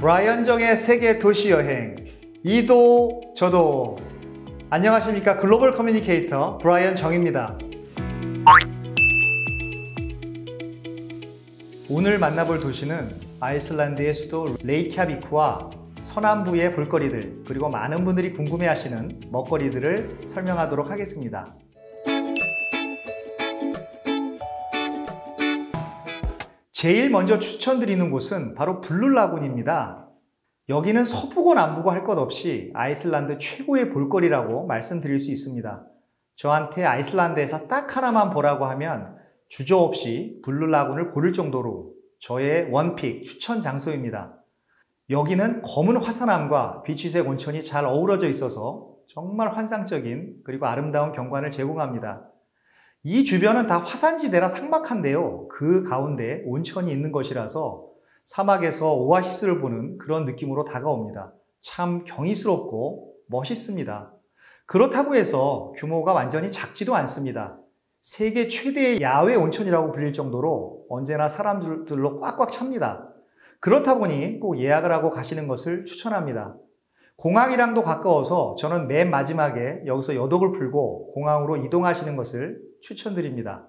브라이언 정의 세계 도시 여행 이도 저도. 안녕하십니까, 글로벌 커뮤니케이터 브라이언 정입니다. 오늘 만나볼 도시는 아이슬란드의 수도 레이캬비크와 서남부의 볼거리들, 그리고 많은 분들이 궁금해하시는 먹거리들을 설명하도록 하겠습니다. 제일 먼저 추천드리는 곳은 바로 블루라군입니다. 여기는 서부고 남부고 할 것 없이 아이슬란드 최고의 볼거리라고 말씀드릴 수 있습니다. 저한테 아이슬란드에서 딱 하나만 보라고 하면 주저없이 블루라군을 고를 정도로 저의 원픽 추천 장소입니다. 여기는 검은 화산암과 비취색 온천이 잘 어우러져 있어서 정말 환상적인 그리고 아름다운 경관을 제공합니다. 이 주변은 다 화산지대라 삭막한데요, 그 가운데 온천이 있는 것이라서 사막에서 오아시스를 보는 그런 느낌으로 다가옵니다. 참 경이스럽고 멋있습니다. 그렇다고 해서 규모가 완전히 작지도 않습니다. 세계 최대의 야외 온천이라고 불릴 정도로 언제나 사람들로 꽉꽉 찹니다. 그렇다 보니 꼭 예약을 하고 가시는 것을 추천합니다. 공항이랑도 가까워서 저는 맨 마지막에 여기서 여독을 풀고 공항으로 이동하시는 것을 추천드립니다.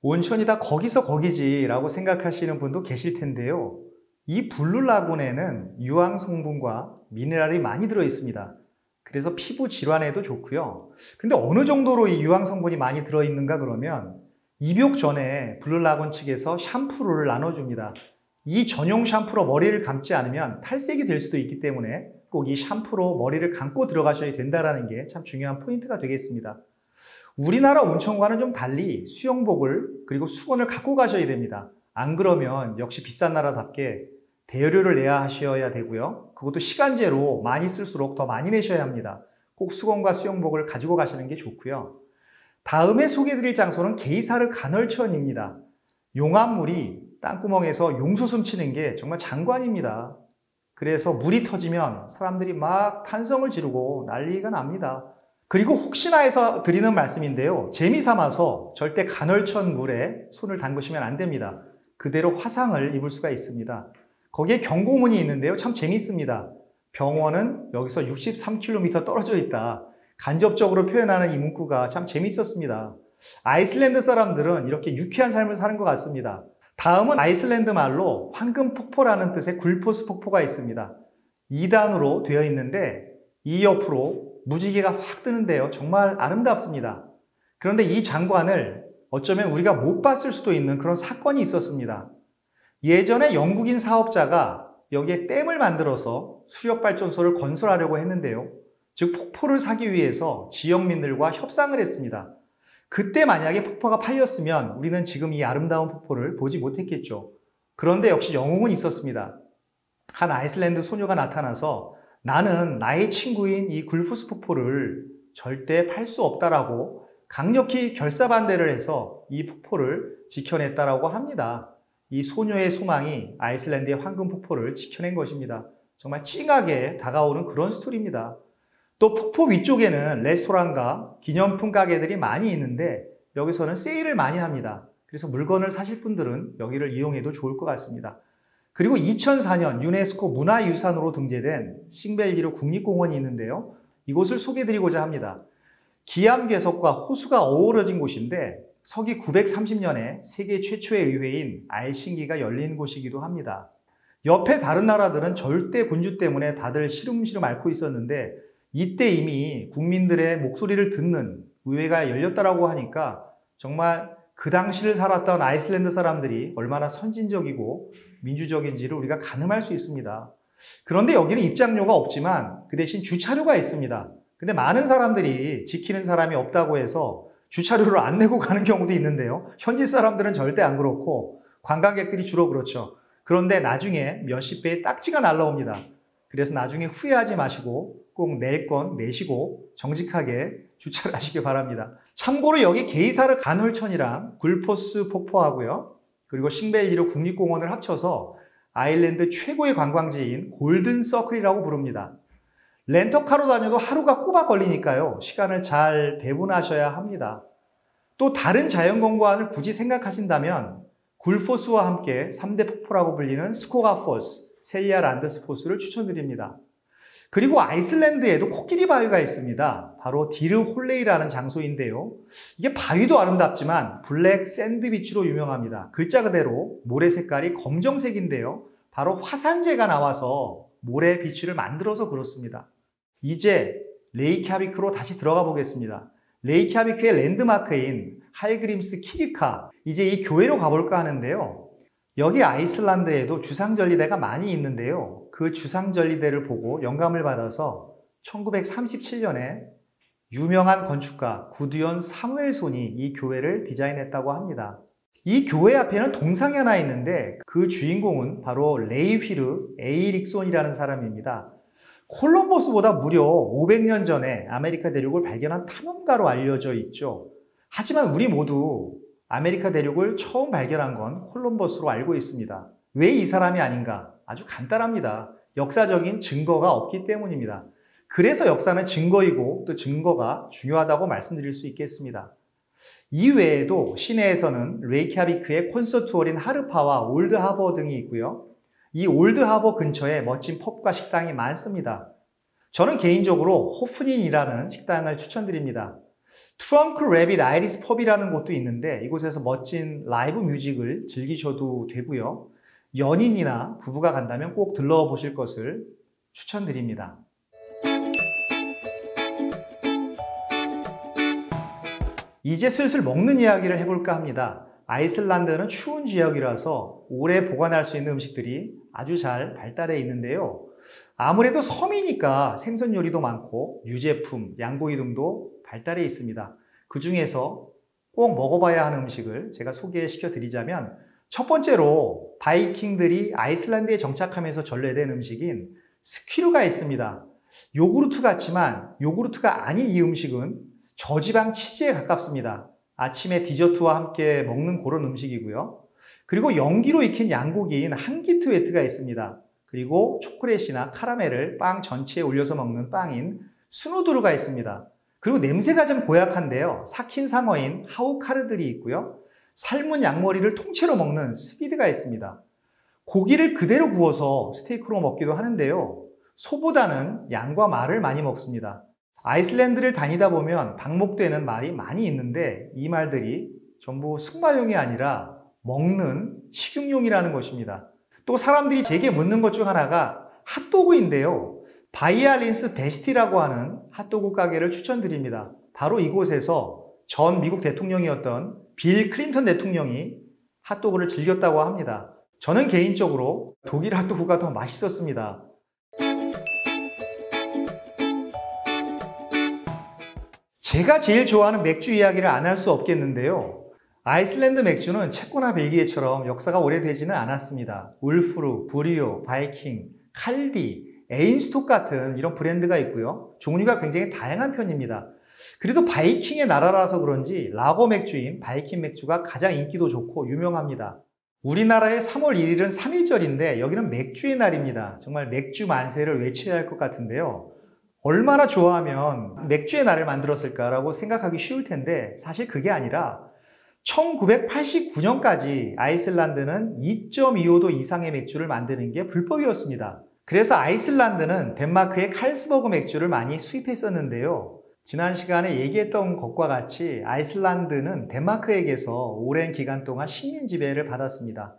온천이 다 거기서 거기지 라고 생각하시는 분도 계실 텐데요. 이 블루라군에는 유황 성분과 미네랄이 많이 들어 있습니다. 그래서 피부 질환에도 좋고요. 근데 어느 정도로 이 유황 성분이 많이 들어 있는가 그러면 입욕 전에 블루라군 측에서 샴푸를 나눠줍니다. 이 전용 샴푸로 머리를 감지 않으면 탈색이 될 수도 있기 때문에 꼭 이 샴푸로 머리를 감고 들어가셔야 된다는 게 참 중요한 포인트가 되겠습니다. 우리나라 온천과는 좀 달리 수영복을 그리고 수건을 갖고 가셔야 됩니다. 안 그러면 역시 비싼 나라답게 대여료를 내야 하셔야 되고요. 그것도 시간제로 많이 쓸수록 더 많이 내셔야 합니다. 꼭 수건과 수영복을 가지고 가시는 게 좋고요. 다음에 소개해드릴 장소는 게이사르 간헐천입니다. 용암물이 땅구멍에서 용수숨 치는 게 정말 장관입니다. 그래서 물이 터지면 사람들이 막 탄성을 지르고 난리가 납니다. 그리고 혹시나 해서 드리는 말씀인데요, 재미삼아서 절대 간헐천 물에 손을 담그시면 안 됩니다. 그대로 화상을 입을 수가 있습니다. 거기에 경고문이 있는데요, 참 재밌습니다. 병원은 여기서 63km 떨어져 있다. 간접적으로 표현하는 이 문구가 참 재밌었습니다. 아이슬란드 사람들은 이렇게 유쾌한 삶을 사는 것 같습니다. 다음은 아이슬란드 말로 황금폭포라는 뜻의 굴포스 폭포가 있습니다. 2단으로 되어 있는데 이 옆으로 무지개가 확 뜨는데요, 정말 아름답습니다. 그런데 이 장관을 어쩌면 우리가 못 봤을 수도 있는 그런 사건이 있었습니다. 예전에 영국인 사업자가 여기에 댐을 만들어서 수력발전소를 건설하려고 했는데요, 즉 폭포를 사기 위해서 지역민들과 협상을 했습니다. 그때 만약에 폭포가 팔렸으면 우리는 지금 이 아름다운 폭포를 보지 못했겠죠. 그런데 역시 영웅은 있었습니다. 한 아이슬란드 소녀가 나타나서 나는 나의 친구인 이 굴푸스 폭포를 절대 팔 수 없다라고 강력히 결사반대를 해서 이 폭포를 지켜냈다라고 합니다. 이 소녀의 소망이 아이슬란드의 황금 폭포를 지켜낸 것입니다. 정말 찡하게 다가오는 그런 스토리입니다. 또 폭포 위쪽에는 레스토랑과 기념품 가게들이 많이 있는데 여기서는 세일을 많이 합니다. 그래서 물건을 사실 분들은 여기를 이용해도 좋을 것 같습니다. 그리고 2004년 유네스코 문화유산으로 등재된 싱벨기르 국립공원이 있는데요, 이곳을 소개해드리고자 합니다. 기암괴석과 호수가 어우러진 곳인데 서기 930년에 세계 최초의 의회인 알싱기가 열린 곳이기도 합니다. 옆에 다른 나라들은 절대 군주 때문에 다들 시름시름 앓고 있었는데 이때 이미 국민들의 목소리를 듣는 의회가 열렸다라고 하니까 정말 그 당시를 살았던 아이슬란드 사람들이 얼마나 선진적이고 민주적인지를 우리가 가늠할 수 있습니다. 그런데 여기는 입장료가 없지만 그 대신 주차료가 있습니다. 근데 많은 사람들이 지키는 사람이 없다고 해서 주차료를 안 내고 가는 경우도 있는데요, 현지 사람들은 절대 안 그렇고 관광객들이 주로 그렇죠. 그런데 나중에 몇십 배의 딱지가 날라옵니다. 그래서 나중에 후회하지 마시고 꼭 낼 건 내시고 정직하게 주차를 하시기 바랍니다. 참고로 여기 게이사르 간헐천이랑 굴포스 폭포하고요, 그리고 싱벨기르 국립공원을 합쳐서 아일랜드 최고의 관광지인 골든 서클이라고 부릅니다. 렌터카로 다녀도 하루가 꼬박 걸리니까요, 시간을 잘 배분하셔야 합니다. 또 다른 자연경관을 굳이 생각하신다면 굴포스와 함께 3대 폭포라고 불리는 스코가포스, 셀리아 란드스포스를 추천드립니다. 그리고 아이슬란드에도 코끼리 바위가 있습니다. 바로 디르홀레이라는 장소인데요. 이게 바위도 아름답지만 블랙 샌드 비치로 유명합니다. 글자 그대로 모래 색깔이 검정색인데요. 바로 화산재가 나와서 모래 비치를 만들어서 그렇습니다. 이제 레이캬비크로 다시 들어가 보겠습니다. 레이캬비크의 랜드마크인 할그림스 키리카, 이제 이 교회로 가볼까 하는데요. 여기 아이슬란드에도 주상절리대가 많이 있는데요. 그 주상절리대를 보고 영감을 받아서 1937년에 유명한 건축가 구두연 사무엘손이 이 교회를 디자인했다고 합니다. 이 교회 앞에는 동상이 하나 있는데 그 주인공은 바로 레이휘르 에이릭손이라는 사람입니다. 콜럼버스보다 무려 500년 전에 아메리카 대륙을 발견한 탐험가로 알려져 있죠. 하지만 우리 모두 아메리카 대륙을 처음 발견한 건 콜럼버스로 알고 있습니다. 왜 이 사람이 아닌가? 아주 간단합니다. 역사적인 증거가 없기 때문입니다. 그래서 역사는 증거이고 또 증거가 중요하다고 말씀드릴 수 있겠습니다. 이외에도 시내에서는 레이캬비크의 콘서트홀인 하르파와 올드하버 등이 있고요. 이 올드하버 근처에 멋진 펍과 식당이 많습니다. 저는 개인적으로 호프닌이라는 식당을 추천드립니다. 트렁크 래빗 아이리스 펍이라는 곳도 있는데 이곳에서 멋진 라이브 뮤직을 즐기셔도 되고요. 연인이나 부부가 간다면 꼭 들러보실 것을 추천드립니다. 이제 슬슬 먹는 이야기를 해볼까 합니다. 아이슬란드는 추운 지역이라서 오래 보관할 수 있는 음식들이 아주 잘 발달해 있는데요. 아무래도 섬이니까 생선 요리도 많고 유제품, 양고기 등도 발달해 있습니다. 그 중에서 꼭 먹어봐야 하는 음식을 제가 소개시켜 드리자면 첫 번째로 바이킹들이 아이슬란드에 정착하면서 전래된 음식인 스퀴루가 있습니다. 요구르트 같지만 요구르트가 아닌 이 음식은 저지방 치즈에 가깝습니다. 아침에 디저트와 함께 먹는 그런 음식이고요. 그리고 연기로 익힌 양고기인 한기트 웨트가 있습니다. 그리고 초콜릿이나 카라멜을 빵 전체에 올려서 먹는 빵인 스누드루가 있습니다. 그리고 냄새가 좀 고약한데요. 삭힌 상어인 하우카르들이 있고요. 삶은 양머리를 통째로 먹는 스비드가 있습니다. 고기를 그대로 구워서 스테이크로 먹기도 하는데요. 소보다는 양과 말을 많이 먹습니다. 아이슬란드를 다니다 보면 방목되는 말이 많이 있는데 이 말들이 전부 승마용이 아니라 먹는 식용용이라는 것입니다. 또 사람들이 제게 묻는 것 중 하나가 핫도그인데요. 바이알린스 베스티라고 하는 핫도그 가게를 추천드립니다. 바로 이곳에서 전 미국 대통령이었던 빌 클린턴 대통령이 핫도그를 즐겼다고 합니다. 저는 개인적으로 독일 핫도그가 더 맛있었습니다. 제가 제일 좋아하는 맥주 이야기를 안 할 수 없겠는데요. 아이슬란드 맥주는 체코나 벨기에처럼 역사가 오래되지는 않았습니다. 울프루, 브리오, 바이킹, 칼디, 에인스톡 같은 이런 브랜드가 있고요. 종류가 굉장히 다양한 편입니다. 그래도 바이킹의 나라라서 그런지 라거 맥주인 바이킹 맥주가 가장 인기도 좋고 유명합니다. 우리나라의 3월 1일은 3.1절인데 여기는 맥주의 날입니다. 정말 맥주 만세를 외쳐야 할 것 같은데요. 얼마나 좋아하면 맥주의 날을 만들었을까라고 생각하기 쉬울 텐데 사실 그게 아니라 1989년까지 아이슬란드는 2.25도 이상의 맥주를 만드는 게 불법이었습니다. 그래서 아이슬란드는 덴마크의 칼스버그 맥주를 많이 수입했었는데요. 지난 시간에 얘기했던 것과 같이 아이슬란드는 덴마크에게서 오랜 기간 동안 식민 지배를 받았습니다.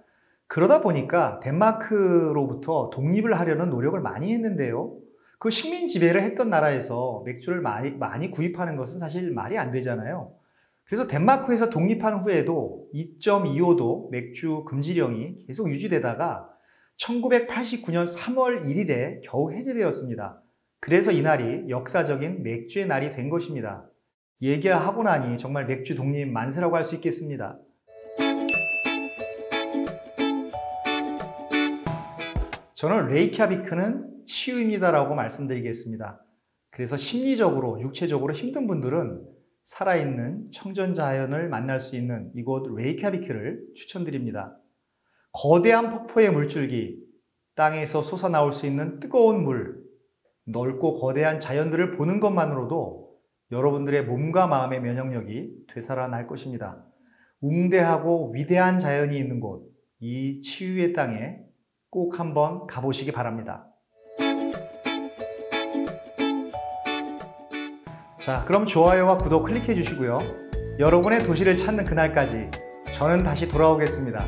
그러다 보니까 덴마크로부터 독립을 하려는 노력을 많이 했는데요. 그 식민 지배를 했던 나라에서 맥주를 많이 구입하는 것은 사실 말이 안 되잖아요. 그래서 덴마크에서 독립한 후에도 2.25도 맥주 금지령이 계속 유지되다가 1989년 3월 1일에 겨우 해제되었습니다. 그래서 이날이 역사적인 맥주의 날이 된 것입니다. 얘기하고 나니 정말 맥주 독립 만세라고 할 수 있겠습니다. 저는 레이캬비크는 치유입니다라고 말씀드리겠습니다. 그래서 심리적으로, 육체적으로 힘든 분들은 살아있는 청정자연을 만날 수 있는 이곳 레이캬비크를 추천드립니다. 거대한 폭포의 물줄기, 땅에서 솟아나올 수 있는 뜨거운 물, 넓고 거대한 자연들을 보는 것만으로도 여러분들의 몸과 마음의 면역력이 되살아날 것입니다. 웅대하고 위대한 자연이 있는 곳, 이 치유의 땅에 꼭 한번 가보시기 바랍니다. 자, 그럼 좋아요와 구독 클릭해 주시고요. 여러분의 도시를 찾는 그날까지 저는 다시 돌아오겠습니다.